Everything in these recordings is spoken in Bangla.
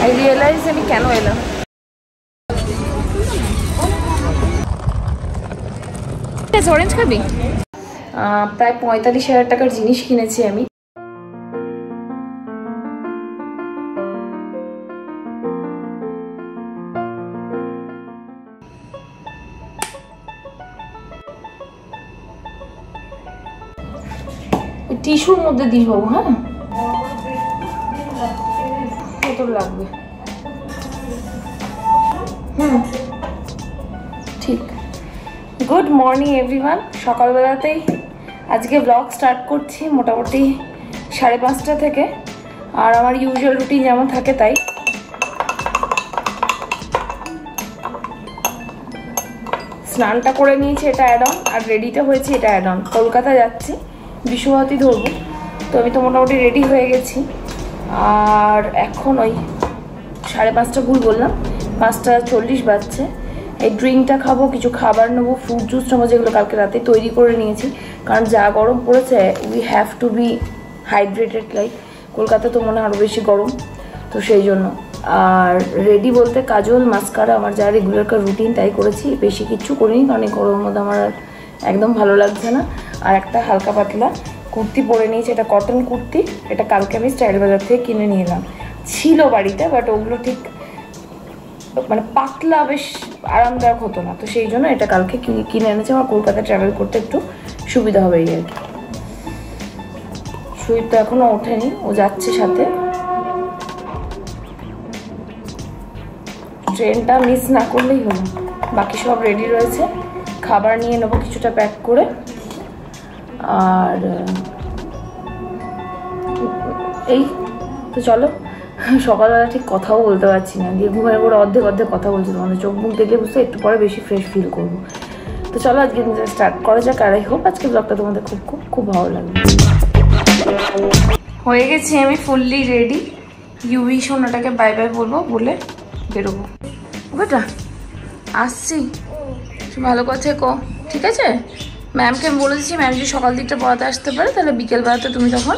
I realize আমি কেন এলাম। অরেঞ্জ খাবি? প্রায় 45,000 টাকার জিনিস কিনেছি আমি। টিস্যুর মধ্যে দিস বাবু, হ্যাঁ কত লাগবে? ঠিক। Good morning everyone. সকালবেলাতেই আজকে ব্লগ স্টার্ট করছি মোটামুটি 5:30 থেকে। আর আমার ইউজুয়াল রুটিন যেমন থাকে তাই। স্নানটা করে নিয়েছি, এটা অ্যাড অন, আর রেডিটা হয়েছে, এটা অ্যাড অন। কলকাতা যাচ্ছি, বিশ্বভারতী ধরবো, তো আমি তো মোটামুটি রেডি হয়ে গেছি। আর এখন ওই 5:30 ভুল বললাম, 5:40 বাজছে। এই ড্রিঙ্কটা খাবো, কিছু খাবার নেবো, ফ্রুট জুস নেবো, যেগুলো কালকে রাতে তৈরি করে নিয়েছি, কারণ যা গরম পড়েছে we have to be hydrated. Like Kolkata তো মনে হয় আরও বেশি গরম, তো সেই জন্য। আর রেডি বলতে কাজল, মাস্কারা, আমার যা রেগুলারকার রুটিন তাই করেছি, বেশি কিচ্ছু করিনি, কারণ এই গরমের মধ্যে আমার আর একদম ভালো লাগছে না। আর একটা হালকা পাতলা কুর্তি পরে নিয়েছি, এটা কটন কুর্তি, এটা কালকে আমি স্টাইল বাজার থেকে কিনে নিয়ে এলাম। ছিল বাড়িতে, বাট ওগুলো ঠিক মানে পাতলা, বেশ আরামদায়ক হতো না, তো সেই জন্য এটা কালকে কিনে এনেছি। আমার কলকাতা ট্রাভেল করতে একটু সুবিধা হবে এই আর কি। সুইট তো এখনো ওঠেনি, ও যাচ্ছে সাথে। ট্রেনটা মিস না করলেই হলো। বাকি সব রেডি রয়েছে, খাবার নিয়ে নেবো কিছুটা প্যাক করে। আর এই তো চলো। সকালবেলা ঠিক কথাও বলতে পারছি না, দিয়ে ঘুমের পরে অর্ধেক কথা বলছি। তোমাদের চোখ মুখ দেখলে বুঝতে একটু পরে বেশি ফ্রেশ ফিল করবো। তো চলো আজকে স্টার্ট করা যাক। আর আই হোপ আজকে ব্লগটা তোমাদের খুব খুব খুব ভালো লাগবে। হয়ে গেছি আমি ফুললি রেডি। ইউভি সোনাটাকে বাই বাই বলবো, বলে বেরোবো। বেটা আসছি, ভালো কথা কো, ঠিক আছে? ম্যামকে আমি বলে দিচ্ছি, ম্যাম যদি সকাল দিকটা পড়াতে আসতে পারে, তাহলে বিকেলবেলাতে তুমি তখন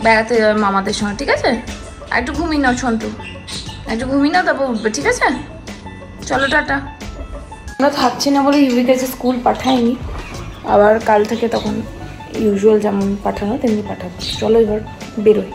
বেড়াতে যাবে মামাদের সঙ্গে, ঠিক আছে? আর একটু ঘুমিয়ে নাও সন্তু, একটু ঘুমিয়ে নাও, তারপর উঠবে, ঠিক আছে? চলো টাটা। আমরা থাকছি না বলে ইউভি কাছে স্কুল পাঠাইনি, আবার কাল থেকে তখন ইউজুয়াল যেমন পাঠানো তেমনি পাঠাবো। চলো এবার বেরোই।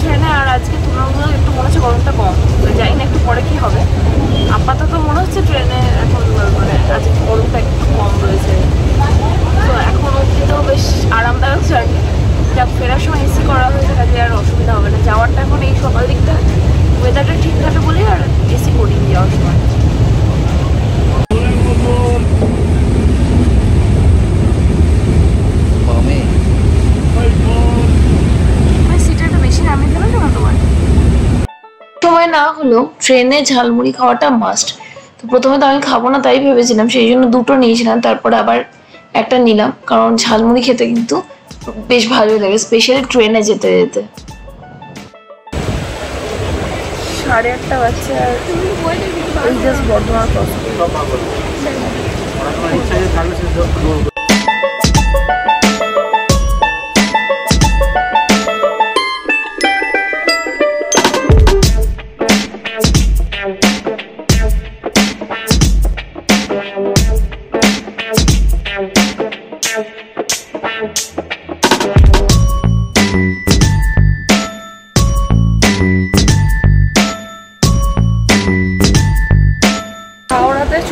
ট্রেনে, আর আজকে তুলনামূলক একটু মনে হচ্ছে গরমটা কম, জানি না একটু পরে কি হবে। আপাতত মনে হচ্ছে ট্রেনে এখন মানে আজকে গরমটা একটু কম রয়েছে, তো এখন অবধি তো বেশ আরামদায়ক জার্নি। যা ফেরার সময় এসি করা হয়েছে, কাজে আর অসুবিধা হবে না। যাওয়ারটা এখন এই সকাল দিকটা ওয়েদারটা ঠিক থাকে বলে আর এসি করিনি যাওয়ার সময়। সময় না হলো ট্রেনে ঝালমুড়ি খাওয়াটা মাস্ট। তো প্রথমে তো আমি খাবো না তাই ভেবেছিলাম, সেই জন্য দুটো নিয়েছিলাম, তারপরে আবার একটা নিলাম, কারণ ঝালমুড়ি খেতে কিন্তু বেশ ভালোই লাগে, স্পেশালি ট্রেনে যেতে যেতে। 8:30 বাজছে আর এই জাস্ট বর্ধমান ক্রস করলাম।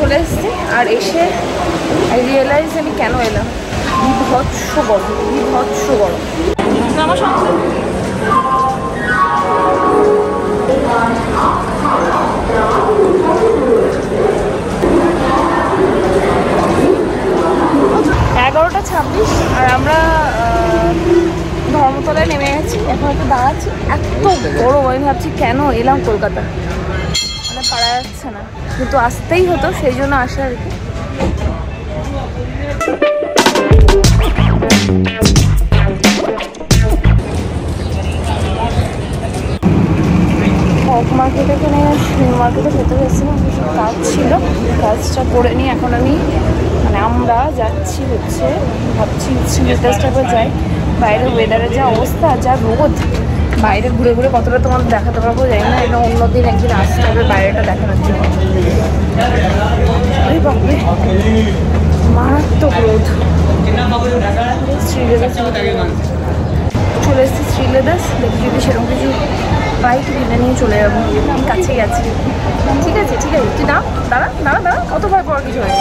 চলে এসেছি, আর এসে আই রিয়েলাইজ আমি কেন এলাম। বিভৎস গরম, বিভৎস গরম। আমার সঙ্গে 11:26 আর আমরা ধর্মতলায় নেমে গেছি। এখন একটু দাঁড়াচ্ছি, এত গরম। আমি ভাবছি কেন এলাম কলকাতা, মানে পারা যাচ্ছে না, কিন্তু আসতেই হতো, সেই জন্য আসা আর কি। হক মার্কেটে এখানে নিউ মার্কেটে ভেতরে এসেছিলাম, কিছু কাজ ছিল, কাজটা করে নিই। এখন আমি মানে আমরা যাচ্ছি হচ্ছে ভাবছি স্ট্রিটে যাই। বাইরের ওয়েদারের যা অবস্থা, যা রোদ, বাইরে ঘুরে ঘুরে কতটা তোমাদের দেখাতে পারবো জানি না। এটা অন্যদিন একদিন আসতে হবে বাইরেটা দেখানোর জন্য। মারাত্মক রোদ। চলে এসেছি শ্রীলেদার্স, দেখি যদি সেরকম কিছু পাই তো কিনে নিয়ে চলে যাবো। আমি কাছেই আছি। ঠিক আছে ঠিক আছে, তুই দাঁড়া দাঁড়া দাঁড়া, অত ভয় পাওয়ার কিছু হয়নি।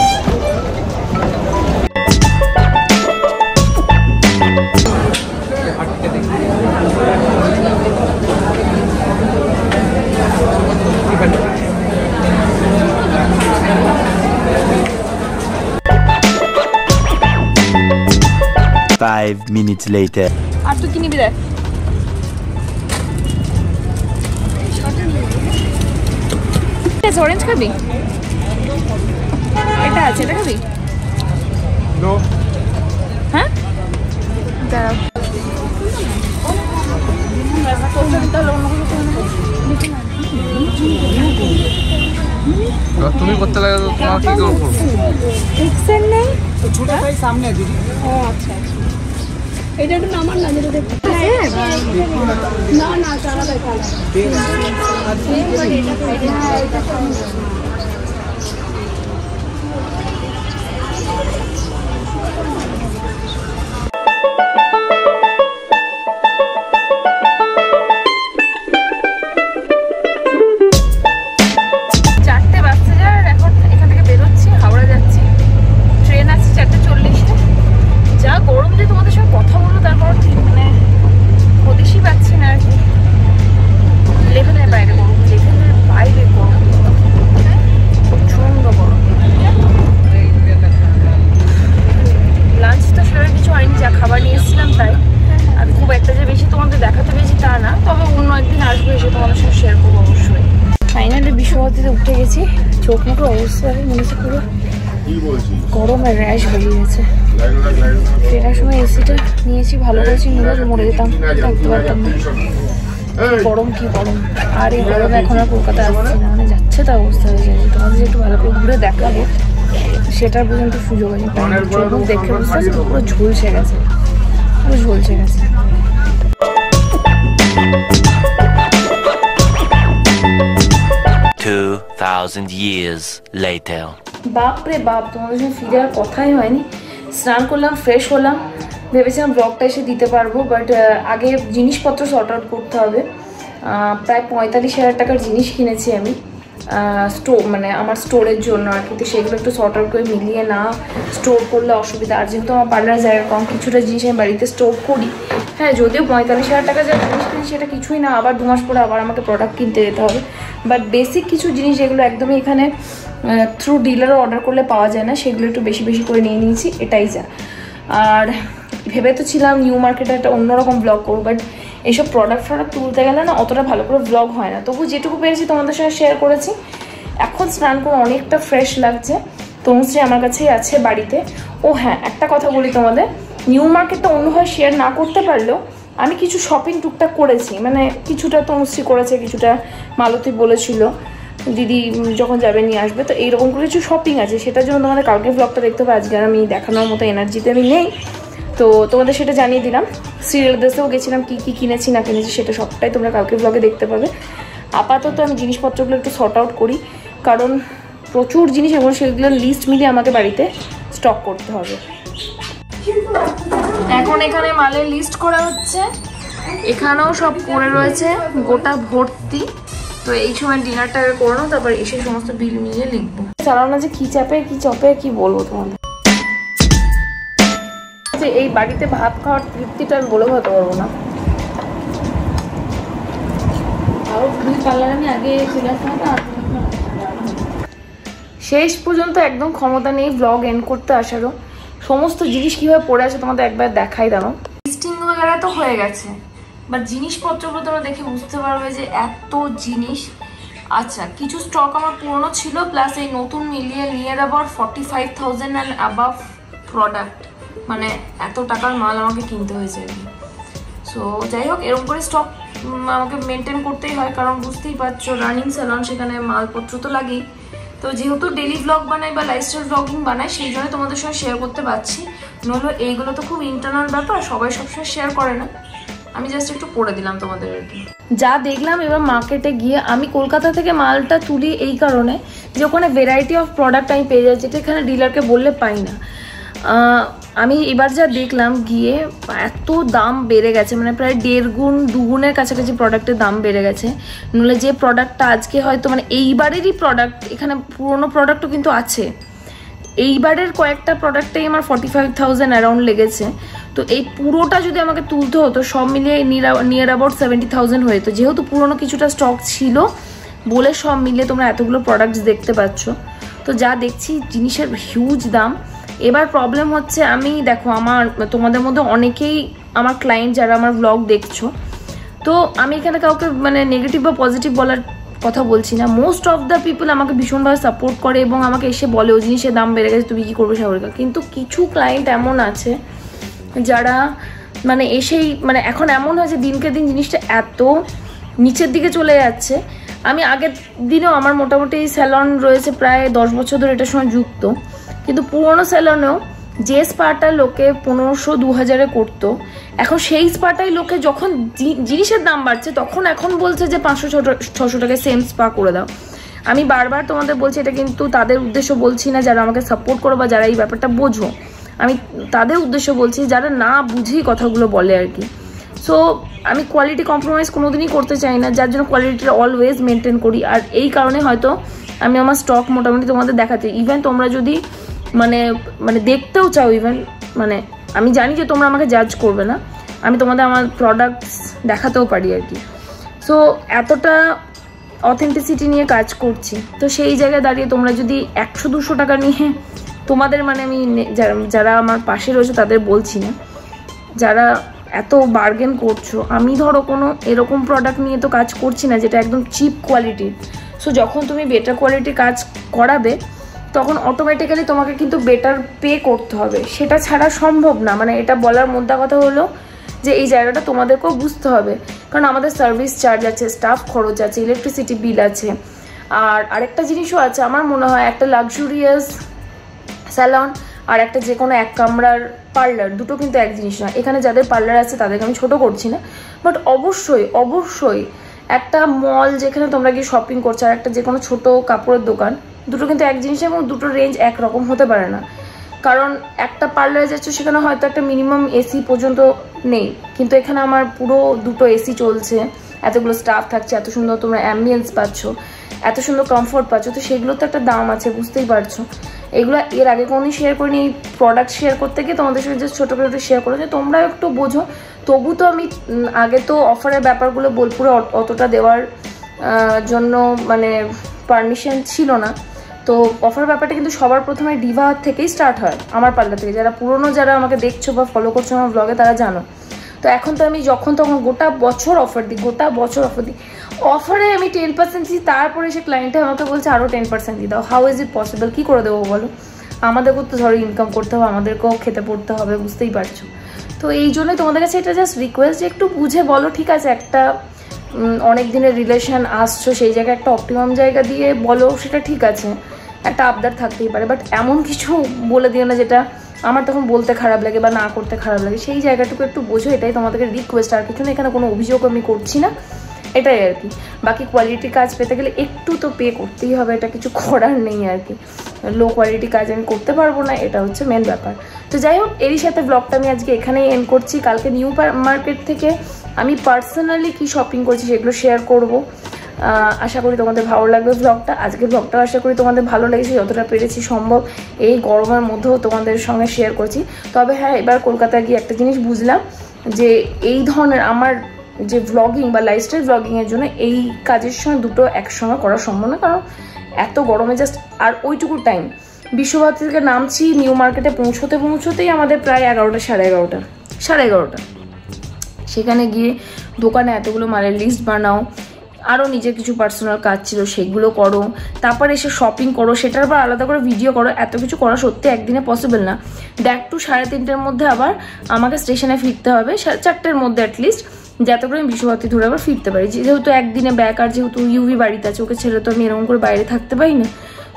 Five minutes later. আর তুই কি নিবি দেখ? অরেঞ্জ খাবি? এটা আছে, এটা খাবি? হ্যাঁ দাঁড়াও, তুমি করতে লাগে তো তোমার কি করবো? এক্সেল নেই তো ছোট ভাই সামনে দিদি। ও আচ্ছা আচ্ছা, এটা একটু নামান না, যেটা দেখতে না না চারা দেখা উঠে গেছি। চোখ মুখে অবস্থা মনে হচ্ছে পুরো গরমের র্যাশ বেরিয়ে গেছে। ফেরার সময় এসিটা নিয়েছি, ভালো করেছি, নিলে মরে যেতাম, থাকতে পারতাম না। গরম কি গরম, আর এই গরমে এখন আর কলকাতা আসছি না, মানে যাচ্ছে তা অবস্থা হয়ে যাবে। তোমাদের একটু ভালো করে ঘুরে দেখাবো, সেটার পর্যন্ত সুযোগ আছে। চোখ দেখে বুঝতে পারছি পুরো ঝলসে গেছে, পুরো ঝলসে গেছে। 2000 years later. বাপরে বাপ, তোমাদের সঙ্গে ফিরে আর কথাই হয়নি। স্নান করলাম, ফ্রেশ হলাম, ভেবেছিলাম ব্লগটা এসে দিতে পারবো, বাট আগে জিনিসপত্র শর্ট আউট করতে হবে। প্রায় 45,000 টাকার জিনিস কিনেছি আমি মানে আমার স্টোরের জন্য আর কি। তো সেগুলো একটু শর্ট আউট করে মিলিয়ে না স্টোর করলে অসুবিধা। আর যেহেতু আমার পার্লার জায়গা কম, কিছুটা জিনিস আমি বাড়িতে স্টোর করি। হ্যাঁ, যদিও 45,000 টাকা যা জিনিস কিনি সেটা কিছুই না, আবার 2 মাস পরে আবার আমাকে প্রোডাক্ট কিনতে যেতে হবে। বাট বেসিক কিছু জিনিস যেগুলো একদমই এখানে থ্রু ডিলারও অর্ডার করলে পাওয়া যায় না, সেগুলো একটু বেশি বেশি করে নিয়ে নিয়েছি, এটাই যা। আর ভেবে তো ছিলাম নিউ মার্কেটে একটা অন্যরকম ব্লগ করবো, বাট এইসব প্রোডাক্ট তুলতে গেলে না অতটা ভালো করে ব্লগ হয় না। তবু যেটুকু পেরেছি তোমাদের সঙ্গে শেয়ার করেছি। এখন স্নান করে অনেকটা ফ্রেশ লাগছে। তনুশ্রী আমার কাছেই আছে বাড়িতে। ও হ্যাঁ, একটা কথা বলি তোমাদের, নিউ মার্কেটটা অন্যভাবে শেয়ার না করতে পারলেও আমি কিছু শপিং টুকটাক করেছি, মানে কিছুটা তনুশ্রী করেছে, কিছুটা মালতী বলেছিল দিদি যখন যাবে নিয়ে আসবে। তো এইরকম করে কিছু শপিং আছে, সেটার জন্য তোমাদের কালকে ব্লগটা দেখতে হবে। আজকে আমি দেখানোর মতো এনার্জিতে আমি নেই, তো তোমাদের সেটা জানিয়ে দিলাম। শ্রীলেদার্সেও গেছিলাম, কী কী কিনেছি না কিনেছি সেটা সবটাই তোমরা কালকে ব্লগে দেখতে পাবে। আপাতত আমি জিনিসপত্রগুলো একটু শর্ট আউট করি, কারণ প্রচুর জিনিস এবং সেগুলোর লিস্ট মিলিয়ে আমাকে বাড়িতে স্টক করতে হবে। এখন এখানে মালের লিস্ট করা হচ্ছে, এখানেও সব পড়ে রয়েছে গোটা ভর্তি। তো এই সময় ডিনারটাকে করে নাও, তারপর এসে সমস্ত বিল মিলিয়ে লিখবো। চালাও না যে কি চাপে কি চপে কি বলবো তোমাদের। এই বাড়িতে ভাত খাওয়ার তৃপ্তিটা আমি বলে হতে পারবো না। আরো পার্লার আমি আগে চলে আসতাম, শেষ পর্যন্ত একদম ক্ষমতা নেই ব্লগ এন্ড করতে আসারও। সমস্ত জিনিস কিভাবে পড়ে আছে তোমাদের একবার দেখাই দাও। লিস্টিং वगैरह তো হয়ে গেছে, বাট জিনিসপত্রগুলো তোমরা দেখে বুঝতে পারবে যে এত জিনিস। আচ্ছা, কিছু স্টক আমার পুরনো ছিল, প্লাস এই নতুন মিলিয়ে near about 45,000 and above product, মানে এত টাকার মাল আমাকে কিনতে হয়েছে। সো যাই হোক, এরকম করে স্টক আমাকে মেনটেন করতেই হয়, কারণ বুঝতেই পারছো রানিং স্যালন, সেখানে মালপত্র তো লাগেই। তো যেহেতু ডেলি ব্লগ বানাই বা লাইফস্টাইল ব্লগিং বানাই, সেই জন্য তোমাদের সঙ্গে শেয়ার করতে পারছি। নইলে এইগুলো তো খুব ইন্টারনাল ব্যাপার, সবাই সবসময় শেয়ার করে না, আমি জাস্ট একটু করে দিলাম তোমাদের আর কি। যা দেখলাম এবার মার্কেটে গিয়ে, আমি কলকাতা থেকে মালটা তুলি এই কারণে যে ওখানে ভ্যারাইটি অফ প্রোডাক্ট আমি পেয়ে যাই, যেটা এখানে ডিলারকে বললে পাই না। আমি এবার যা দেখলাম গিয়ে, এত দাম বেড়ে গেছে, মানে প্রায় 1.5 গুণ 2 গুণের কাছাকাছি প্রোডাক্টের দাম বেড়ে গেছে। নইলে যে প্রোডাক্টটা আজকে হয়তো মানে এইবারেরই প্রোডাক্ট, এখানে পুরোনো প্রোডাক্টও কিন্তু আছে, এইবারের কয়েকটা প্রোডাক্টেই আমার 45,000 অ্যারাউন্ড লেগেছে। তো এই পুরোটা যদি আমাকে তুলতে হতো সব মিলিয়ে নিয়ার অ্যাবাউট 70,000 হয়ে যেত, যেহেতু পুরোনো কিছুটা স্টক ছিল বলে সব মিলিয়ে তোমরা এতগুলো প্রোডাক্টস দেখতে পাচ্ছ। তো যা দেখছি জিনিসের হিউজ দাম। এবার প্রবলেম হচ্ছে, আমি দেখো তোমাদের মধ্যে অনেকেই আমার ক্লায়েন্ট যারা আমার ব্লগ দেখছো, তো আমি এখানে কাউকে মানে নেগেটিভ বা পজিটিভ বলার কথা বলছি না। মোস্ট অফ দ্য পিপল আমাকে ভীষণভাবে সাপোর্ট করে এবং আমাকে এসে বলে ও জিনিসের দাম বেড়ে গেছে, তুমি কি করবে সাগরিকা। কিন্তু কিছু ক্লায়েন্ট এমন আছে যারা মানে এসেই মানে এখন এমন হয়েছে দিনকে দিন জিনিসটা এত নিচের দিকে চলে যাচ্ছে। আমি আগের দিনেও আমার মোটামুটি স্যালন রয়েছে প্রায় 10 বছর ধরে এটার সঙ্গে যুক্ত, কিন্তু পুরোনো স্যালনেও যে স্পাটা লোকে 1500-2000 করতো, এখন সেই স্পাটাই লোকে যখন জিনিসের দাম বাড়ছে তখন এখন বলছে যে 500-600 টাকায় সেম স্পা করে দাও। আমি বারবার তোমাদের বলছি, এটা কিন্তু তাদের উদ্দেশ্য বলছি না যারা আমাকে সাপোর্ট করো বা যারা এই ব্যাপারটা বোঝো, আমি তাদের উদ্দেশ্য বলছি যারা না বুঝেই কথাগুলো বলে আর কি। সো আমি কোয়ালিটি কম্প্রোমাইজ কোনোদিনই করতে চাই না, যার জন্য কোয়ালিটিটা অলওয়েজ মেনটেন করি। আর এই কারণে হয়তো আমি আমার স্টক মোটামুটি তোমাদের দেখাচ্ছি। ইভেন তোমরা যদি মানে দেখতেও চাও, ইভেন মানে আমি জানি যে তোমরা আমাকে জাজ করবে না, আমি তোমাদের আমার প্রোডাক্টস দেখাতেও পারি আর কি। সো এতটা অথেন্টিসিটি নিয়ে কাজ করছি, তো সেই জায়গায় দাঁড়িয়ে তোমরা যদি 100-200 টাকা নিয়ে তোমাদের মানে আমি যারা আমার পাশে রয়েছে তাদের বলছি না, যারা এত বার্গেন করছো, আমি ধরো কোনো এরকম প্রোডাক্ট নিয়ে তো কাজ করছি না যেটা একদম চিপ কোয়ালিটির। সো যখন তুমি বেটার কোয়ালিটির কাজ করাবে তখন অটোমেটিক্যালি তোমাকে কিন্তু বেটার পে করতে হবে, সেটা ছাড়া সম্ভব না। মানে এটা বলার মোদ্দা কথা হলো যে এই জায়গাটা তোমাদেরকেও বুঝতে হবে, কারণ আমাদের সার্ভিস চার্জ আছে, স্টাফ খরচ আছে, ইলেকট্রিসিটি বিল আছে। আর আরেকটা জিনিসও আছে, আমার মনে হয় একটা লাক্সুরিয়াস স্যালন আর একটা যে কোনো এক কামরার পার্লার দুটো কিন্তু এক জিনিস না। এখানে যাদের পার্লার আছে তাদেরকে আমি ছোটো করছি না, বাট অবশ্যই একটা মল যেখানে তোমরা গিয়ে শপিং করছো আর একটা যে কোনো ছোটো কাপড়ের দোকান, দুটো কিন্তু এক জিনিস এবং দুটো রেঞ্জ একরকম হতে পারে না। কারণ একটা পার্লারে যাচ্ছ সেখানে হয়তো একটা মিনিমাম এসি পর্যন্ত নেই, কিন্তু এখানে আমার পুরো দুটো এসি চলছে, এতগুলো স্টাফ থাকছে, এত সুন্দর তোমরা অ্যাম্বিয়েন্স পাচ্ছ, এত সুন্দর কমফোর্ট পাচ্ছ, তো সেগুলো তো একটা দাম আছে, বুঝতেই পারছো। এগুলো এর আগে কোনোদিন শেয়ার করিনি, এই প্রোডাক্ট শেয়ার করতে গিয়ে তোমাদের সঙ্গে জাস্ট ছোটো করে একটু শেয়ার করেছে, তোমরাও একটু বোঝো। তবু তো আমি আগে তো অফারের ব্যাপারগুলো বোলপুরে অতটা দেওয়ার জন্য মানে পারমিশন ছিল না, তো অফার ব্যাপারটা কিন্তু সবার প্রথমে ডিভা থেকেই স্টার্ট হয়, আমার পার্লার থেকে। যারা পুরনো যারা আমাকে দেখছো বা ফলো করছো আমার ব্লগে তারা জানো। তো এখন তো আমি যখন তখন গোটা বছর অফার দিই, অফারে আমি 10% দিই, তারপরে সে ক্লায়েন্টে আমাকে বলছে আরও 10% দিয়ে দাও। হাউ ইজ ইট পসিবল, কী করে দেবো বলো? আমাদেরকেও তো ধরো ইনকাম করতে হবে, আমাদেরকেও খেতে পড়তে হবে, বুঝতেই পারছো। তো এই জন্যই তোমাদের কাছে এটা জাস্ট রিকোয়েস্ট যে একটু বুঝে বলো, ঠিক আছে একটা অনেক দিনের রিলেশন আসছো, সেই জায়গায় একটা অপটিমাম জায়গা দিয়ে বলো, সেটা ঠিক আছে, একটা আবদার থাকতেই পারে, বাট এমন কিছু বলে দিও না যেটা আমার তখন বলতে খারাপ লাগে বা না করতে খারাপ লাগে। সেই জায়গাটুকু একটু বোঝো, এটাই তোমাদেরকে রিকোয়েস্ট, আর কিছু না। এখানে কোনো অভিযোগ আমি করছি না, এটাই আর কি। বাকি কোয়ালিটির কাজ পেতে গেলে একটু তো পে করতেই হবে, এটা কিছু করার নেই আর কি। লো কোয়ালিটি কাজ আমি করতে পারবো না, এটা হচ্ছে মেন ব্যাপার। তো যাই হোক, এরই সাথে ব্লগটা আমি আজকে এখানেই এন্ড করছি। কালকে নিউ মার্কেট থেকে আমি পার্সোনালি কি শপিং করছি সেগুলো শেয়ার করব। আশা করি তোমাদের ভালো লাগবে ব্লগটা। আজকের ব্লগটা আশা করি তোমাদের ভালো লেগেছে, যতটা পেরেছি সম্ভব এই গরমের মধ্যেও তোমাদের সঙ্গে শেয়ার করছি। তবে হ্যাঁ, এবার কলকাতায় গিয়ে একটা জিনিস বুঝলাম যে এই ধরনের আমার যে ব্লগিং বা লাইফস্টাইল ব্লগিংয়ের জন্য এই কাজের সঙ্গে দুটো একসঙ্গে করা সম্ভব না, কারণ এত গরমে জাস্ট আর ওইটুকু টাইম। বিশ্বভারতী থেকে নামছি, নিউ মার্কেটে পৌঁছতেই আমাদের প্রায় 11টা সাড়ে এগারোটা। সেখানে গিয়ে দোকানে এতগুলো মালের লিস্ট বানাও, আরও নিজের কিছু পার্সোনাল কাজ ছিল, সেগুলো করো, তারপর এসে শপিং করো, সেটার আবার আলাদা করে ভিডিও করো। এত কিছু করা সত্যি একদিনে পসিবল না। দ্যাট টু 3:30-র মধ্যে আবার আমাকে স্টেশনে ফিরতে হবে, 4:30-র মধ্যে অ্যাটলিস্ট, যাতে করে আমি বিশ্বভারতী ধরে আবার ফিরতে পারি। যেহেতু একদিনে ব্যাক, আর যেহেতু ইউভি বাড়িতে আছে, ওকে ছেড়ে তো আমি এরকম করে বাইরে থাকতে পারি না,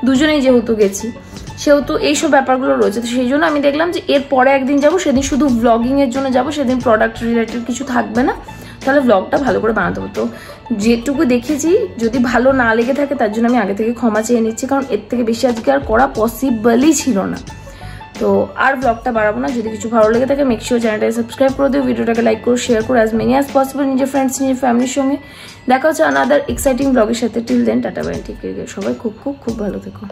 দুজনেই যেহেতু গেছি, সেহেতু এইসব ব্যাপারগুলো রয়েছে। তো সেই জন্য আমি দেখলাম যে এর পরে একদিন যাবো, সেদিন শুধু ব্লগিংয়ের জন্য যাবো, সেদিন প্রোডাক্ট রিলেটেড কিছু থাকবে না, তাহলে ব্লগটা ভালো করে বানাতে হতো। যেটুকু দেখেছি যদি ভালো না লেগে থাকে তার জন্য আমি আগে থেকে ক্ষমা চেয়ে নিচ্ছি, কারণ এর থেকে বেশি আজকে আর করা পসিবলই ছিল না। তো আর ব্লগটা বাড়াবো না। যদি কিছু ভালো লেগে থাকে মেক শিওর চ্যানেলটাকে সাবস্ক্রাইব করে দিও, ভিডিওটাকে লাইক করো, শেয়ার করো অ্যাজ মেনি অ্যাজ পসিবল নিজের ফ্রেন্ডস, নিজের ফ্যামিলির সঙ্গে। দেখা হচ্ছে আনাদার এক্সাইটিং ব্লগের সাথে। Till then tata bye, take care. সবাই খুব খুব খুব ভালো থেকো।